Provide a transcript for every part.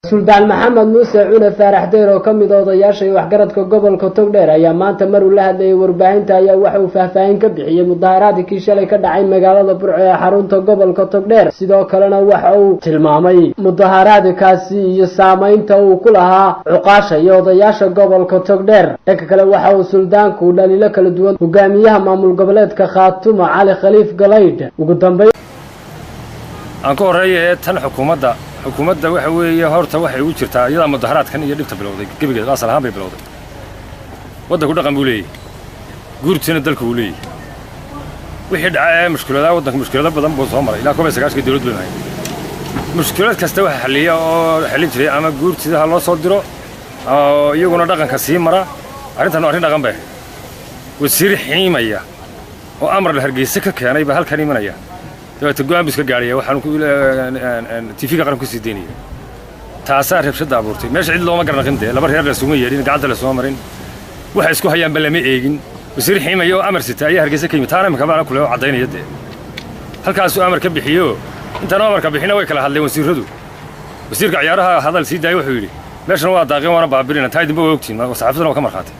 Suldaan Maxamed Muuse Cune Faarax Deer oo ka mid ah odayaasha waxgaradka gobolka Togdheer ayaa maanta mar uu la hadlayay warbaahinta ayaa waxa uu faahfaahin ka bixiyay mudaharaadkii shalay ka dhacay magaalada Burco ee xarunta gobolka Togdheer sidoo kalena waxa uu tilmaamay mudaharaadkaasi iyo saameynta uu ku lahaa cuqaasha iyo odayaasha gobolka Togdheer dhanka kale waxa uu suldaanku dhaliilo kala duwan hogaamiyaha maamul goboleedka Khaatumo Cali Khaliif Galayd ugu dambeyn aan ka horeeyay tan xukuumadda waxa weeye horta waxay u jirtaa iyada mudaharaadkan iyo dhibta bilowday gabigeeda asal ahaan bay bilowday waddanku dhaqan buu leeyahay guurtina dalku uu leeyahay wixii dhacay mushkilada badan buu soo maray ilaa 19 dawlad buu leeyahay mushkilad kasta waxa xalliya oo xallin jiray ama guurtida loo soo diro oo iyaguna dhaqanka sii mara arrintan arrin dhaqan bay wasiir xiimaya oo amar la Hargeysa ka keenay ba halkan imanaya تقوم بس كجارية وحنا تيفيك قرن كسي دينية تأثير بشدة أبورتي مش عيد الله ما قرن قمده لبر هير رسومية لين قعدت الرسومرين وحسكو هيام بلمي إيجن وصير حين يو أمر ستة أيه هرجسة كيم تانا مكبرنا كله عضين يده هل كاسو أمر كبي حيو أنت أنا أمر كبي حنا ويكله هذا وصير هدو وصير كعيارها هذا السيد ده يوحولي ليش نوع داقي وانا بعبرنا تايد بوقتين ما وصعفتنا وكم خاطر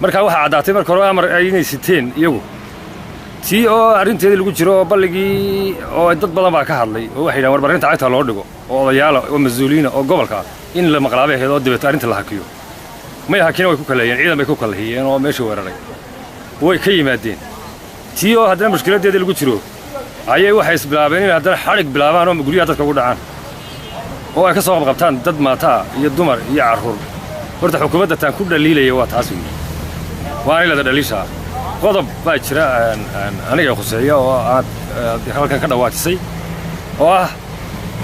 مركا واحد عاداتي مركا أمر أيني 60 يو si oo arinteedii lagu jiro balligii oo dad badan baa ka hadlay oo waxay warbaahinta cagta loo dhigo oo odayaal oo mas'uuliyiin oo gobolka in la maqlaabay heedo dibadda arinta la hakiyo ma yahakin way ku kaleeyeen ciidan bay ku kaleeyeen oo meesha weeraray way ka yimaadeen si oo hadana mushkiladeedii lagu jiro ayay waxay isbilaabeen in hadana xarig bilaabaan oo guriga dadka ugu dhacaan oo ay ka soo qabtaan dad maata iyo dumar iyo carruur horta xukuumadda tan ku dhaliilay waa taas waa in la dhaliishaa qodob baa jira aniga khuseeyo oo aad halkan ka dhawaajisay oo ah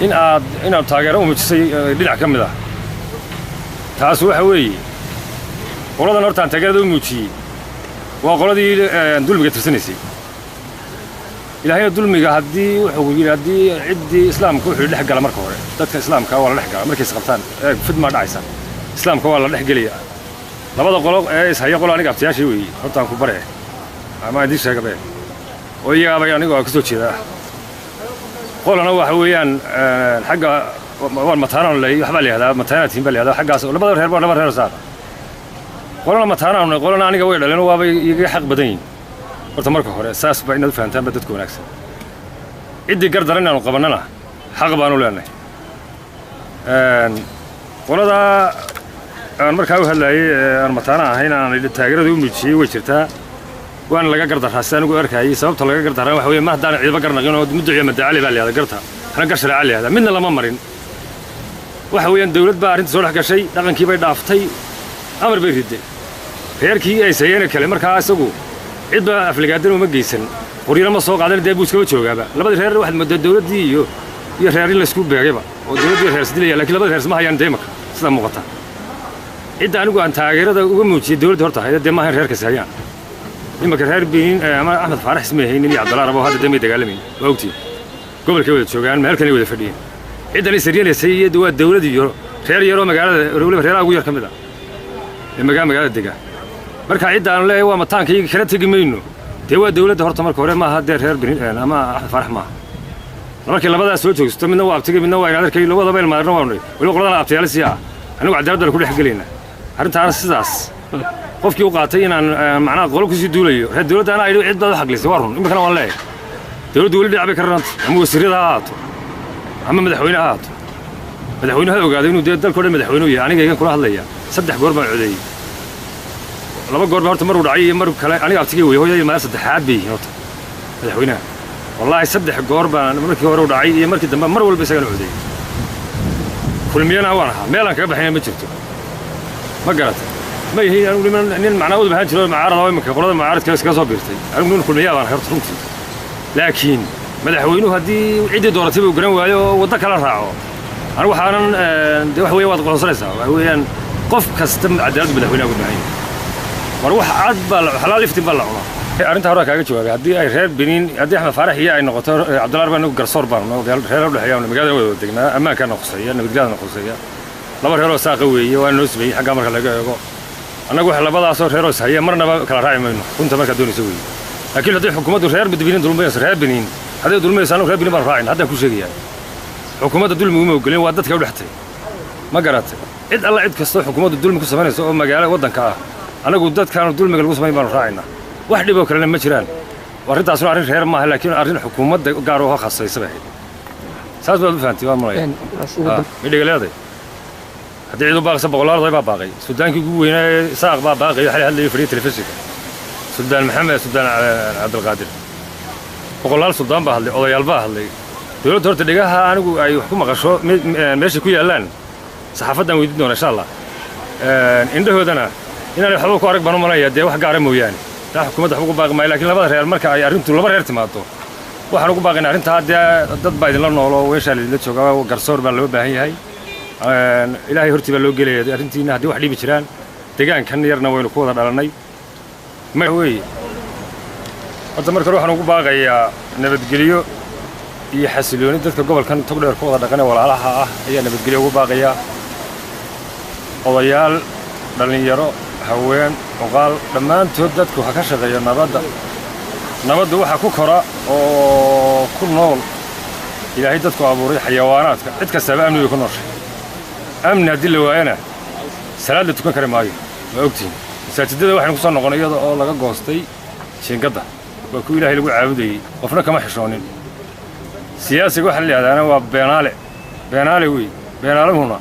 in aad taageero u muujisay dhinac ka mid ah taas waxa weeye qoladan horta taageerada u muujiyay waa qoladii dulmiga tirsanaysay ilaahayna dulmiga haddii wuxuu yiri haddii ciddii islaamku wuxuu dhex gala marka hore dadka islaamka waa la dhex gala markay isqabtaan fidma dhacaysa islaamka waa la dhex gelaya labada qolo ee ishaya qolo aniga abtiyaashii weeye horta aan ku baree ama idin sheegay oo iyaga aniga oo ka soo jeeda qolana waxa weeyaan xagga waan mataanaan leeyahay waxba leeyahay mataanatiin baa leeyahay xaggaas labada reer saar qolana mataanaan qolana aniga way dhaleen waaba iyaga xaq badan yihiin horta marka hore saas baa inaad fahantaan dadka wanaagsan cidii gardaran aanu qabanana xaq baanu leenahay qolada aan markaa u hadlayay aan mataana ahayn aan taageerada u muujiyay way jirtaa وأنا لقى قرض حسان وقول أركاي سببت لقى قرض هذا وحوي ما هدان عيد بقرنا قينو مدعي مدعي علي بالي هذا قرضها أنا قشر علي هذا من لما مرين وحوي الدولة بارين تزور حق شيء لكن كيف يدافتي أمر بيرد غير كي أي سيئة كلمة كاسقو عيد أفلقادين ومجيسن ورينا ما سوق عدل ده بوسكوا تشوف جابا لبده غير واحد مد الدولة دي يغيرين السكوب بيجيبها والدولة دي غير سدلية لكن لبده غير اسمها يندمك سلام مقطع عيد أنا قو أنت غير هذا وموجي الدولة هرتها هذا ده ما هي غير كسريان إما كرهير بين أما أحمد فارح اسمه هي نبي عبد الله ربه هذا دمي دجالمين وقتي قبل كده شو كان مهل كان يود فدين إذا لسريان السيد والدولة دي خير يرو مقالة رولة خير أقوياء كم ذا المقام مقالة دجا مركا عدة أنا لا هو متان كي خير تيجي منه تيوا الدولة ده هرت مركورة ما هاد خير بين أما أحمد فارح ما مركا لما بدأ سويته است من نوع بتيجي من نوع يعني كي لو هذا بين ما نوع ولو قلنا أبتي على السياحة أنا قاعد أدرد كل حاجة لينا هرت على السداس qofkii u qaatay inaan macnaha qolku si duulayo reer dawladda ana ay cid dad xaq leh warun imka kana wallahi dawladdu wali dhacay karant ama wasiirada ahaato ama madaxweynaha ogaaday inuu dalka oo madaxweynuhu yahay aniga igan kula hadlaya saddex goor baan codeeyay laba goor baan horta mar u dhacay mar kale aniga abtigay way hooyay ma saddexaad bay horta madaxweynaha wallahi saddex goor baan markii hore u dhacay iyo markii dambe mar walba isaga codeeyay kulmiyana waan ahaa meelan kaga baxay ma jirto ma garatay ما هي أنا معناه بهان شلون معارض أو مكان قرض معارض كذا صابرتي أنا من كل مياه أنا خيرت خمسة لكن مدحوينه هدي عدة دورتي وجرام وضك على راعه أنا وحنا ده هو يوضع قصرصة هو يعني قف كستم عدالة مدحوينه أقول معين وروح عاد حلال يفتي بالله والله أنت هراك أجي شوي هدي غير بنين هدي إحنا فرح هي أي نقطة عبد الله ربنا قرصور بارنا غير ولا حياة من مجال ودقنا أما كان قصية نقدر نقصية لما هرو ساقوي وأنوس بي حاجة مرة لقى أنا أقول لبضع صور هيروس هي مرنا كلا راعي منه كنت ما كدوني سوي لكن هذه حكومات الخير بدبينين دول ميسر هي بنين هذا دول ميسر أنا خير بنين مرفعين هذا كل شيء يعني حكومات دول مهمة وقلين وعدت كول حتى ma garatay cid alla cid kastoo xukuumaddu dulmi ku samaynayso oo magaalo waddanka ah anagu dadkaanu dulmiga lagu samayn baanu raacaynaa wax dhiboo kalena ma jiraan arrintaasuna arrin reer maaha laakiin arrin xukuumadda gaar oo khasaysa bay ahayd saas baad u fahantay waa malaya midhiga leeday haddii cid u baaqaysa boqolaal baa baaqay sudaankii ugu weynaa saaq baa baaqay waxay hadlayay fadhiya telefishinka sudaan maxamed sudaan cabdilqaadir boqolaal sudaan baa hadlay odayaal baa hadlay dowladda horta dhigaha anigu ay wax ku maqasho meeshay ku yaallaan saxaafaddaan weydiin doona insha allah indhahoodana inaanay waxba ku arag baan u malanaya dee wax gaara mooyaane taa xukuumadda waxba ugu baaqi maayo laakiin labada reer marka ay arrintu laba reer timaado waxaan ugu baaqaynaa arrintaa dee dad baa idinla noolo weeshaa laidinla joogaa garsoor baa loo baahan yahay ilaahay hortii baa loo gelaya arrintiina haddii wax dhibi jiraan deegaankan yarna waynu ku wada dhalannay ma weeye hadda marka hore waxaan ugu baaqayaa nabadgelyo iyo xasilooni dadka gobolkan togdheer ku wada dhaqanee walaalaha ah ayaa nabadgelyo ugu baaqayaa odayaal dhallinyaro haween oqaal dhammaantood dadku ha ka shaqeeyo nabaddu waxa ku kora oo ku nool ilaahay dadku abuuray xayawaanaadka cid kastaaba amni bay ku nooshay amni haddii la waayana salaad la tukan kari maayo ma ogtihin masaajidada waxaynu ku soo noqonay iyada oo laga goostay jiingadda waa kuwa ilaahay lagu caabudayey qofna kama xishoonin siyaasiga waxaa la yidhahdaana waa beenaale wey beenaaluhuna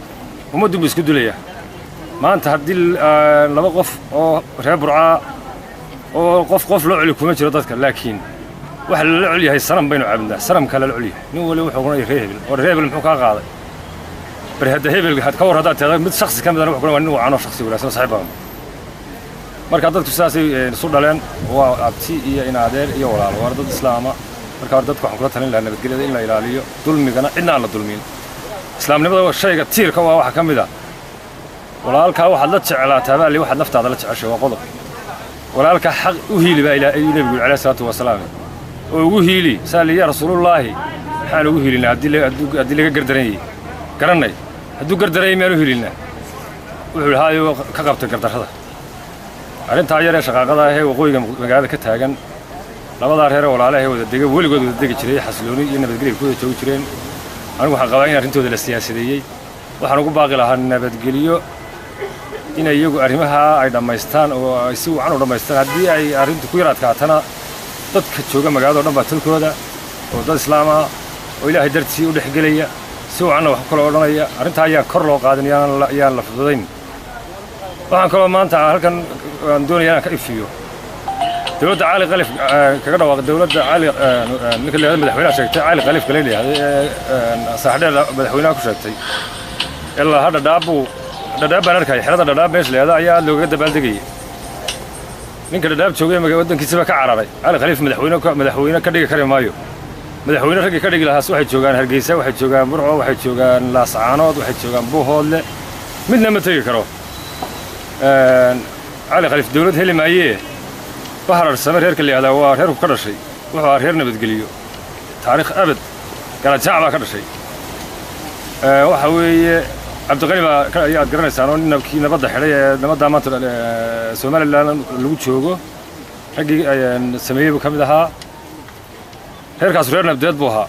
ummaddu buu isku dulayaa maanta haddii laba qof oo reer burcaa oo qof loo celi kuma jiro dadka laakiin waxa lala col yahay sanam baynu caabudnaa sanamkaa lala col yahay nin waliba wuxuu kunaya reer hebel oo reer hebel muxuu kaa qaaday bari hadda hebel ka war haddaad teeda mid shaksi ka midana wuxuu kuna waa nin wacanoo shaksi wanaagsan saaxiib badan marka dadku sidaasay isu dhaleen waa abti iyo inaadeer iyo walaalo waa dad islaama marka hore dadku waxaan kula talin lahaa nabadgelyada in la ilaaliyo dulmigana cidna aan la dulmin islaamnimada shayga tiirka waa waxa ka mid ah walaalkaa waxaad la jeclaataa baa li waxaad naftaada la jeceshay waa qodob walaalkaa xaq u hiili baa nebigu yidhi calayhi salaatu wasalaam oo ugu hiili saa li yaa rasuulullaahi maxaan ugu hiilinaa haddii laga gardaranyey garannay hadduu gardaranyey miyaan u hiilinaa wuxuu yidhi haayo ka qabtay gardarrada arrintaa yaree shaqaaqada ahee waqooyiga magaalada ka taagan labadaa reeree walaalahe wada dega weligood wada degi jiray xasilooni iyo nabadgelya ku wada joogi jireen anigu waxaan qabaa in arrintooda la siyaasadeeyey waxaan ugu baaqi lahaa nabadgelyo inay iyagu arrimaha ay dhammaystaan oo ay si wacan u dhammaystaan haddii ay arrintu ku yar adkaatana dadka jooga magaalada o dhan baa talkooda oo dad islaam ah oo ilaahay dartii u dhexgelaya si wacanna wax kala odhanaya arrintaa ayaan kor loo qaadin yaan la fududayn waxaan kaloo maanta halkan aan doonaya inaan ka ifiyo dowladda cali qalif kaga dhawaaqay dowladda cali ninka la yidhahdo madaxweynaha sheegtay cali qalif kale leeyahay saaxdheer madaxweynaha ku sheegtay ilaa hadda dhadhaab baan arkay xerada dhadhaab meesha leeyahay ayaa aad loogaga dabaaldegayay ninka dhadhaab joogay waddankiisaba ka cararay cali khaliif madaxweyne ka dhigi kari maayo madaxweyne raggii ka dhigi lahaas waxay joogaan hargeysa waxay joogaan burco waxay joogaan laascaanood waxay joogaan buuhoodle midna ma tegi karo cali khaliif dowlad heli maayee bahararsame reerka la yidhahdaa waa reerku ka dhashay wuxuu ahaa reer nabadgeliyo taariikh abad galajaac baa ka dhashay waxa weeye cabdiqani baa ayaad garanaysaan oo kii nabadda xidhay ee nabaddaa maanta somalilan lagu joogo raggii sameeyey buu ka mid ahaa reerkaasu reer nabdeed buu ahaa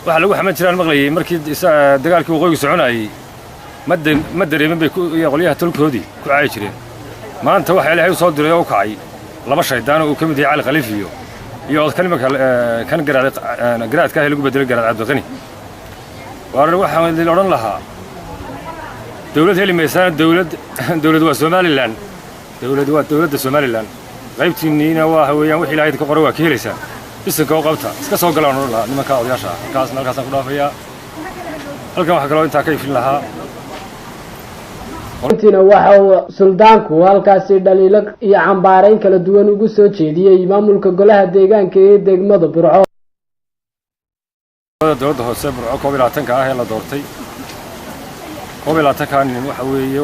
waxa lagu xaman jiraan maqlayay markii dagaalkii waqooyiga soconayey ma dareemin bay qolyaha tolkoodii ku caayi jireen maanta waxa ilaahay u soo diray oo u kacay laba shaydaan oo uu ka mid yahay cali khaliif iyo odkan imanka kan garaadka ah lagu bedelay garaad cabdiqani waxaan idin odhan lahaa dowlad heli maysaan dowlad waa somalilan waa dowladda somalilan qaybtiinniina waa weeyaan wixii ilaahay ka qoray waa ka helaysaan bisinka u qabta iska soo galaan odhan lahaa nimanka odayaasha halkaasaan ku dhaafayaa halkan waxaa kaloo intaa ka ifin lahaa intiina waxa uu suldaanku halkaasi dhaliilo iyo cambaarayn kala duwan ugu soo jeediyey maamulka golaha deegaanka ee degmada burco dowladda hoose burco 12 ah ee la doortay 12 nin waxa weeye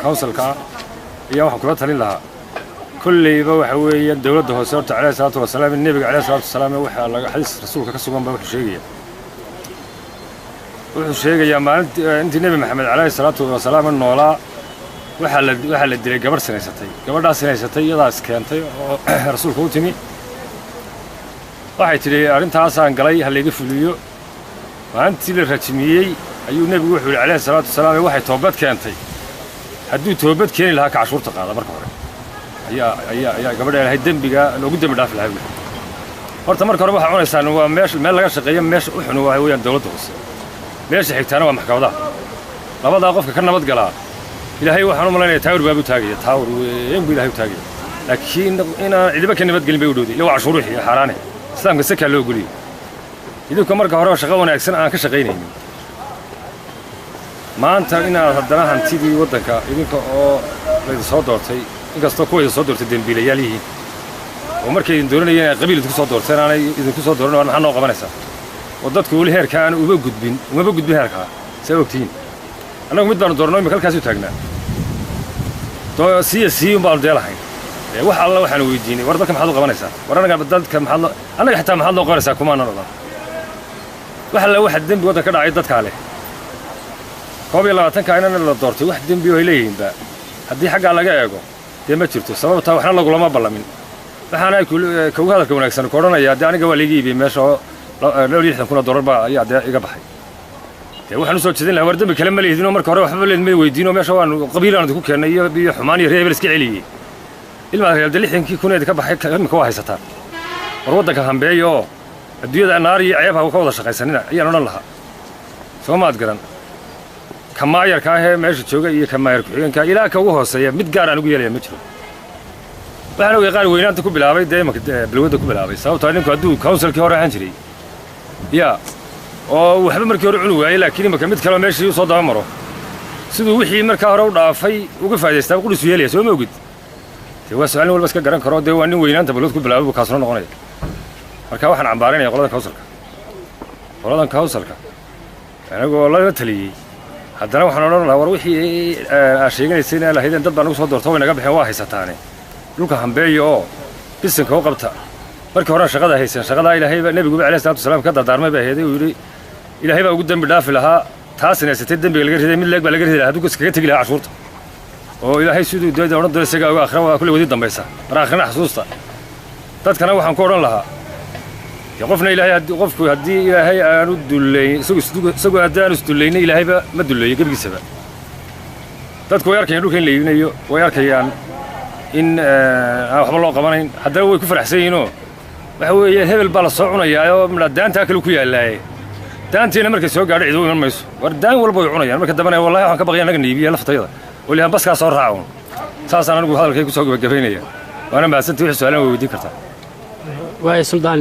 councilka iyo waxa kula talin lahaa kulliiba waxa weeye dowladda hoose horta calayhi salaatu wasalaam nabiga calayhi salaatu wasalaam waxa laga xadiis rasuulka ka sugan baa wuxuu sheegayaa maalintii nabi maxamed calayhi salaatu wasalaam noolaa waxa la dilay gabar gabadhaas sinaysatay iyadaas keentay oo rasuulka u timi waxay tidhi arrintaasaan galay ha layga fuliyo maalintii la rajmiyey ayuu nebigu wuxuu yidhi calayhi salaatu wasalaam waxay toobad keentay hadduu toobad keeni lahaa ka cashuurta qaada marka hore ayaa gabadha ilaahay dembiga loogu dembi dhaafi lahaa buuli horta marka hore waxaa cunaysaan waa meel laga shaqeeyo meesha u xun waa weeyaan dawladda hoose meesha xigtaana waa maxkamadaha labadaa qofka ka nabad galaa ilaahay waxaan u malaynayaa taawur baa u taagaya taawur weyn buu ilaahay u taagaya laakiin inaan cidiba ka nabadgelin bay u dhowday ila waa cashuur wixii xaaraane islaamka sakaa loo geliyo idinka marka hore shaqo wanaagsan aan ka shaqaynaynin maanta inaad haddana hantidii waddanka idinka oo laydin soo doortay inkastoo kuwa idin soo doortay dembiilayaal yihiin oo markay idin dooranayeen ay qabiil idinku soo doorteen aanay idinku soo dooran maxaa noo qabanaysaa oo dadku weli heerka aan umaba gudbin heerkaa saa ogtihiin annagu mid baanu doorno imika halkaas u taagnaa sii un baanu deelahayn wax alla waxaanu weydiinay war dadka maxaad u qabanaysaa war annaga dadka annaga xitaa maxaad noo qabanaysaa kumaanan odhan wax alla waxa dembi waddanka ka dhacay dadkaa leh 22 inana la doortay wax dembi oo ay leeyihiinba haddii xaggaa laga eego dee ma jirto sababtaa waxna lagulama ballamin waxaana kugu hadalka wanaagsan ku odhanayaa dee aniga waa laiga iibiyey meesha oo $60,000 baa ayaa dee iga baxay dee waxaan u soo jeedin lahaa war dembi kale ma leehdinoo marka hore waxba leedmay weydiinoo meesha waanu qabiilaan idinku keennay iyo xumaan iyo reebel iska celiyey ilmaa reebde 60,000 ka baxay imika waa haysataan war waddanka hambeeya oo adduunyada naar iyo ceeb ha ka wada shaqaysanina ayaan odhan lahaa soo maad garan kamaayarka ahee meesha jooga iyo kamaayar ku-xigeenka ilaa ka ugu hooseeya mid gaar aan ugu yeelaya ma jiro waxaan ogay qaar weynaanta ku bilaabay dee balwadda ku bilaabay sababtoo ninku hadduu counsilkii hore ahaan jiray yaa oo waxba markii hore cuni waayey laakiin imaka mid kaleo meeshii u soo daba maro siduu wixii markaa hore u dhaafay uga faa'idaystaa qudhisu yeelaya soo ma ogid dee waa su-aalin walba iska garan karo dee waa nin weynaanta balwad ku bilaabay buu kaasuna noqonaya marka waxaan cambaarinaya qoladan counsilka anagoo laga taliyey haddana waxaan odhan lahaa war wixii aa sheeganaysay inaa lahaydeen dad baa nagu soo doorto way naga baxeen waa haysataane dhulka hambeeya oo bisinka u qabta markii horena shaqada hayseen shaqadaa ilaahayba nebiguba alayhi salaatu wasalaam ka dardaarmay baa aheeday uu yidhi ilaahay baa ugu dembi dhaafi lahaa taasina haysatay dembiga laga riday mid leeg baa laga ridi lahaa hadduu iskaga tegi lahaa cashuurta oo ilaahay siduu dooda odhan doona isagaa uga akhra waa kulle wadi dambaysa mar akhrina xasuusta dadkana waxaan ku odhan lahaa qofna ilaahay qofku haddii ilaahay aanu dullayn isagoo haddii aanu isdullaynin ilaahayba ma dulleeyo gebigiisaba dadku way arkayaan dhulka in la iibinayo way arkayaan in aan waxba loo qabanayn haddana way ku faraxsan yihiinoo waxa weeye hebel baa la soo cunayaa oo daantaa kale ku yaallaaye daantiina markay soo gaadho cid u iman mayso war daan walba way cunayaan marka dambena wallahi waxaan ka baqaya annaga niibiya laftayada oo lihaan baskaa soo raaca un saasaan anigu hadalkay ku soo gabagabaynaya waana mahadsantii wixii su-aalan way weydiin kartaa waaya suldaan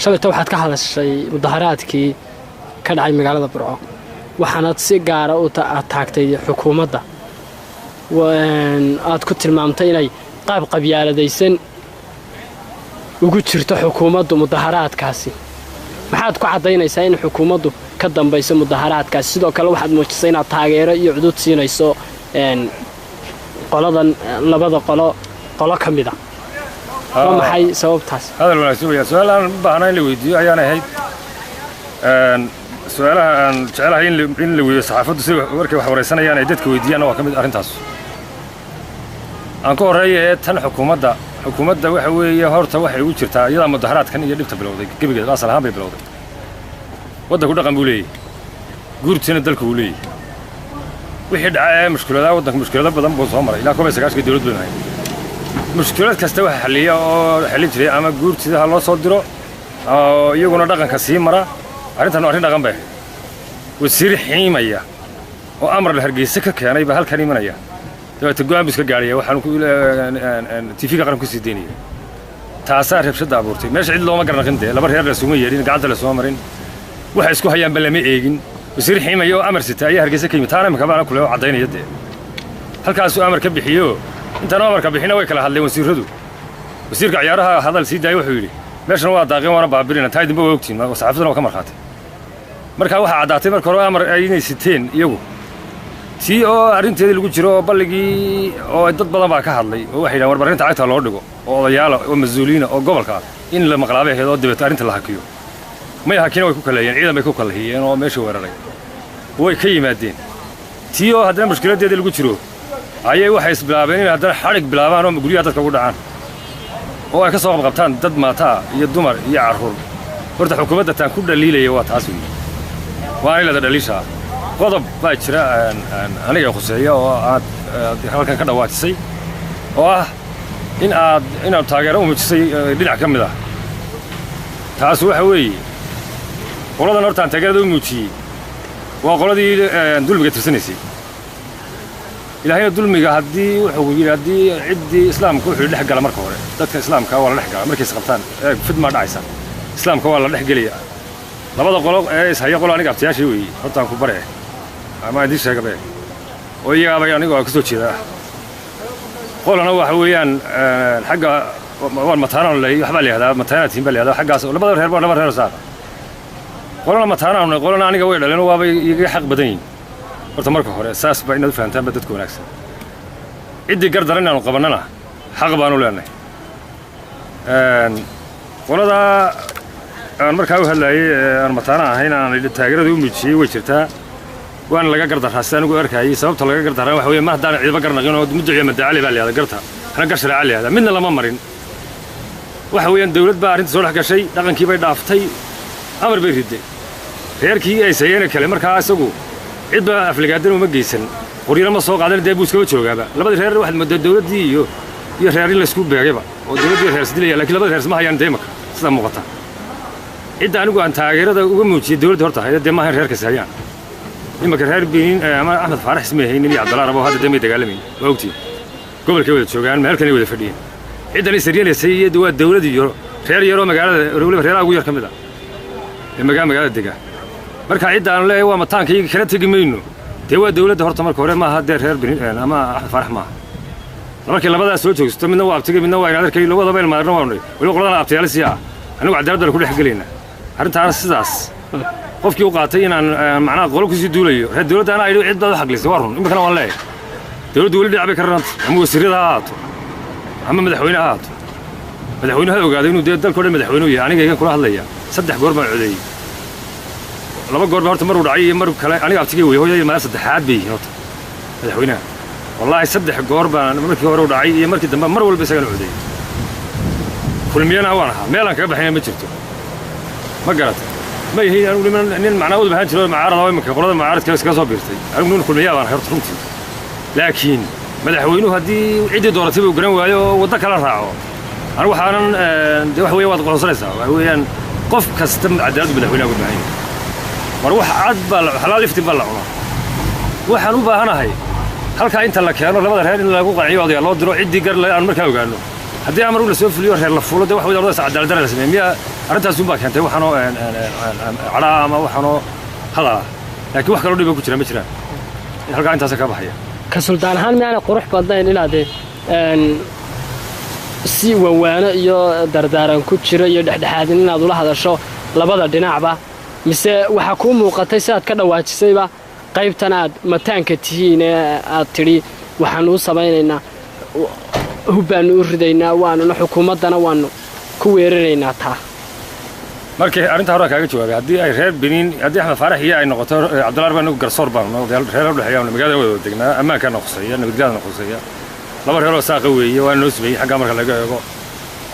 shalayta waxaad ka hadashay mudaharaadkii ka dhacay magaalada burco waxaanaad si gaara u taagtay xukuumadda aad ku tilmaamtay inay qaab qabyaaladaysan ugu jirto xukuumaddu mudaharaadkaasi maxaad ku caddaynaysaa in xukuumaddu ka dambayso mudaharaadkaasi sidoo kale waxaad muujisay inaad taageero iyo cudud siinayso qoladan labada qolo ka mid a waa maxay sababtaas hadal wanaagsan weeyaan su-aal aan u baahnaa in la weydiiyo ayaan ahayd su-aalaha aan jecelahay in la weydiiyo saxaafaddu si markay wax waraysanayaan ay dadka weydiiyaanna waa ka mid arrintaas aan ka horreeya ee tan xukuumadda waxa weeye horta waxay ugu jirtaa iyadaa mudaharaadkan iyo dhibta bilowday gebigeeda asal ahaan bay bilowday waddanku dhaqan buu leeyahy guurtiina dalku buu leeyahy wixii dhaca ee mushkiladaha waddanka mushkilado badan buu soo maray ilaa 19 dawlad bay ahayd mushkilad kasta waxa xalliya oo xallin jiray ama guurtida ha loo soo diro oo iyaguna dhaqanka sii mara arrintan arrin dhaqan bay wasiir xiimaya oo amar la hargeysa ka keenay baa halkan imanaya dabeeta go'aan biska gaadhaya waxaan TV-ga qaran ku sii deynaya taasaa rabshada abuurtay meesha cid looma garanaqin dee laba reer la suma yeedhin gacanta la soo marin waxa isku hayaanba lama eegin wasiir xiimaya oo amar sita ayaa hargeysa ka yimid taana imika baana kule oo caddaynaya dee halkaasuu amar ka bixiyo intaan amarka bixina way kala hadleen wasiiradu wasiirka ciyaaraha hadal sii daayay wuxuu yidhi meeshan waa daaqeen waana baabirina taa idinba waa ogtiin saxaafaduna waa ka markhaatay marka waxaa caddaatay marka hore amar ay inay siteen iyagu tii oo arrinteedii lagu jiro oo balligii oo dad badan baa ka hadlay oo waxay yidhahan warbarinta cagta loo dhigo oo odayaala oo mas-uuliyiina oo gobolka ah in la maqlaabay ahayd oo dabeeta arrinta la hakiyo may hakina way ku kaleeyeen ciidan bay ku kalahiyeen oo meesha weeraray way ka yimaadeen tii oo haddana mushkiladeedii lagu jiro ayay waxay isbilaabeen inay haddana xadhig bilaabaan oo guryaha dadka ugu dhacaan oo ay ka soo qabqabtaan dad maataa iyo dumar iyo carruur horta xukuumadda taan ku dhaliilaya waa taas weeye waana ilada dhaliishaa qodob baa jira aniga khuseeya oo aad halkan ka dhawaajisay oo ah inaad taageero u muujisay dhinac ka mid ah taas waxa weeye qoladan hortaan taageerada u muujiyey waa qoladii dulmiga tirsanaysay ilaahayna dulmiga wuxuu yidhi haddii ciddii islaamka wuxuu dhex gala marka hore dadka islaamka waa la dhex gala markay isqabtaan fidmaa dhacaysa islaamka waa la dhex gelaya labada qolo ee ishaya qolo aniga abtiyaashii weeye hortaan ku bare ama idiin sheegabe oo iyagaabay anigoo ka soo jeeda qolana waxa weeyaan xagga waan mataanaan leeyahay waxbaa la yihahdaa mataanatiin baa la yihahdaa xaggaas labada reer baa laba reer saar qolana mataanaan qolana aniga way dhaleen waabay iga xaq badan yihiin horta marka hore saas baa inaad fahantaan dadka wanaagsan ciddii gardaran inaanu qabannana xaq baanu leenahay qolada aan markaa u hadlaayay aan mataana ahayn aan taageerada u muujiyey way jirtaa waana laga gardaraa sida anigu arkayay sababta laga gardaraa waxa weeye ma haddaan ciidba garnaqin oo muddaciya madacali baa la yihahdaa garta hana gar shareeca la yihahdaa midna lama marin waxa weeyaan dawlad baa arrinta soo dhex gashay dhaqankii bay dhaaftay amar bay riday reerkii ay sayeene kale markaa isagu cid baa afligaadan uma geysan qoryana ma soo qaadan dee buu iskaba joogaaba labadii reer waxaad moodaa dawladdii iyo reer in laysku beegayba oo dawladdii reer isdilaya laakiin labada reer isma hayaan dee imaka sidaa muuqata cidda anigu aan taageerada uga muujiyey dawladda horta hayda dee maahan reerkaasi hayaan imaka reer benin ama axmed faarax ismay haynin iyo cabdallah rabo hadda dee may dagaalamayn waa ogtiin gobolkay wada joogaan meelkanay wada fadhiyeen ciddan isaryeelaysay iyadu waa dawlad iyo reer yaroo magaalada weliba reeraha ugu yar ka mid ah ee magaalada degaa marka cidda aanu leeyahay waa mataankayga kala tegi mayno dee waa dawladda horta marka hore maaha dee reer benin ama axmed faarax maaha markii labadaas soo joogsto midna waa abtigay midna waa inaadarkay labadaba ilmaadna waa nidhay weliba qoladana abtiyaalisii ah anigu cadaaladda ku dhex gelaynaa arrintaana sidaas qofkii u qaatay inaan macnaha qolo kusii duulayo reer dawladda anaa idhi cid baad u xaqlisay waa run iminkana waan leeyahay dawladdu weli dhinac bay ka raranta ama wasiirada ha ahaato ama madaxweyne ha ahaato madaxweynuhu ha ogaaday inuu dee dalkao dhan madaxweynuhu yahay aniga igan kula hadlaya 3 goor baan codeeyey 2 goor baa horta maruu dhacay iyo mar kale aniga abtigay wey hooyadii maalin saddexaad bay yihiin horta madaxweynaha wallaahi 3 goor baan markii hore u dhacay iyo markii dambe mar walba isagaan codeeyey kulmiyana waan ahaa meelaan kaga baxayna ma jirto ma garatay ma yihiin anigu nin macnaa u bahan jiro macaarada oo iminka qolada macaaradka iskaga soo biirtay anigu nin kulmiyaa baan horta runtii laakiin madaxweynuhu haddii ciddii dooratay uu garan waayo oo waddo kala raaco anigu waxaanan dee wax weeye waad qoonsanaysaa waxa weeyaan qof kasta cadaaladdu madaxweynaha uga baahan yahay war wax cad baa xalaal iftiin baa la cunaa waxaan u baahanahay halkaa inta la keeno labada reer in lagu qanciyo odayaa loo diro ciddii gar aan markaa ogaano haddii amar u la soo fuliyo reer la fuulo dee wax weeye ordaysa cadaaladdarra la sameeye miyaa arrintaas unbaa keentay waxaanoo cadhaa ama waxaanoo hadala laakiin wax kaloo dhiba ku jira ma jiraan halkaa intaasa ka baxaya ka suldaan ahaan miyaana qurux badnayn inaad si wawaano iyo dardaaran ku jiro iyo dhexdhexaadin inaad ula hadasho labada dhinacba mise waxaa kuu muuqatay si aad ka dhawaajisayba qaybtan aad mataanka tihiin ee aad tidhi waxaanu u samaynaynaa hubbaannu u ridaynaa waanuna xukuumaddana waannu ku weeraraynaa taa markii arrintaa hore kaaga jawaabay haddii ay reer benin haddii axmed faarax iyo ay noqoto cabdullah baa nagu garsoor baanu reer u dhexeeya magaalada wada degnaa ammaankaana khuseeya nabadgelyadana khuseeya laba reeroo saaqa weeye waa noo sameeyey xaggaa marka laga eego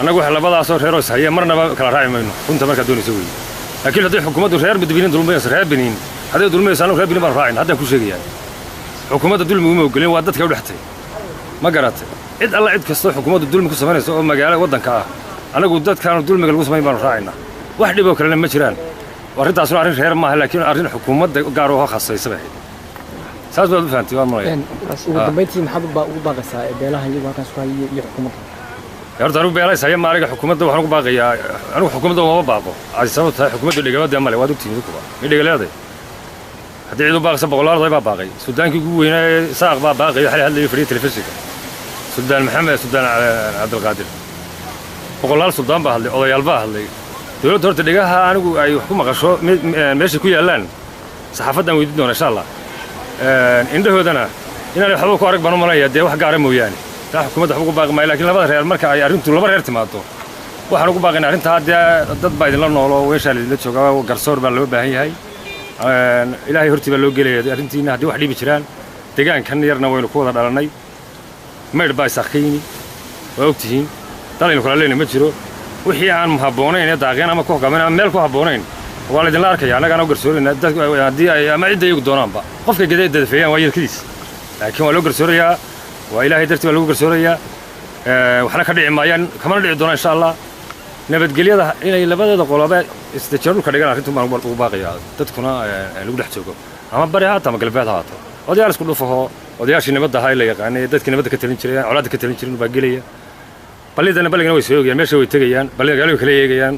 annagu wax labadaasoo reeroo ishaya marnaba kala raaci mayno runta markaa doonaysa weeye laakiin haddii xukuumaddu reer benin dulmayso reer benin hadday dulmayso annagu reer benin baan raacin haddaan ku sheegayaa xukuumadda dulmigu ma ogolin waa dadka u dhextay ma garatay cid alla cid kastoo xukuumaddu dulmi ku samaynayso oo magaalo waddanka ah annagu dadkaanu dulmiga lagu samayn baanu raacaynaa wax dhiboo kalena ma jiraan arrintaasuna arrin reer maaha laakiin arrin xukuumadda gaar oo khasaysa bay ahayd saas baad u fahantay waan malaya ugu dambayntii maxaad ugu baaqaysaa beelaha iyagu halkaas ku hayay iyo xukuumadda horta anigu beelahays haya maaliga xukuumadda waxaan ugu baaqayaa anigu xukuumadda uma baaqo ay sabab tahay xukuumaddu dhegaladee male waad ogtihiin idinkuba may dhegaleeday haddii cid u baaqaysa boqolaaladay baa baaqay suldaankii ugu weynaa ee saaq baa baaqay waxay hadlayay fadhiya telefishinka suldaan maxamed suldaan cabdilqaadir boqolaal suldaan baa hadlay odayaal baa hadlay dawladda horta dhegaha anigu ay wax ku maqasho meeshay ku yaallaan saxaafaddaan weydiin doona insha allah indhahoodana inaanay waxba ku arag baan u malanaya dee wax gaara mooyaane taa xukuumadda waxba ugu baaqi maayo lakiin labada reer marka ay arrintu laba reer timaado waxaan ugu baaqaynaa arrintaa dee dad baa idinla noolo weeshaa laidinla joogaa garsoor baa loo baahan yahay ilaahay hortii baa loo gelaya arrintiina haddii wax dhibi jiraan deegaankan yarna waynu ku wada dhalannay maydh baa isaaqkayni waa ogtihiin dalaynu kala leyna ma jiro wixii aan habboonayn ee daaqeen ama ku hoggaamin ama meel ku habboonayn waa la idinla arkaya annagaana u garsooraynaa dadku haddii ay ama cidda iyagu doonaanba qofka gaday dadafeeyaan waa yelkadiis laakiin waa loo garsoorayaa waa ilaahay dartii baa lagu garsoorayaa waxna ka dhici maayaan kamana dhici doonaan insha allah nabadgelyada inay labadeeda qoloba isdajeer dhulka dhigaan arrintu baan ugu baaqayaa dadkuna lagu dhex joogo ama bari haata ama galbeed haata odayaal isku dhufaho odayaashii nabadda ahaa la yaqaanay dadkii nabadda ka talin jireen colaadda ka talin jirin baa gelaya ballidana balligana way soo eegayaan meesha way tegayaan ballida gaalo way kala eegayaan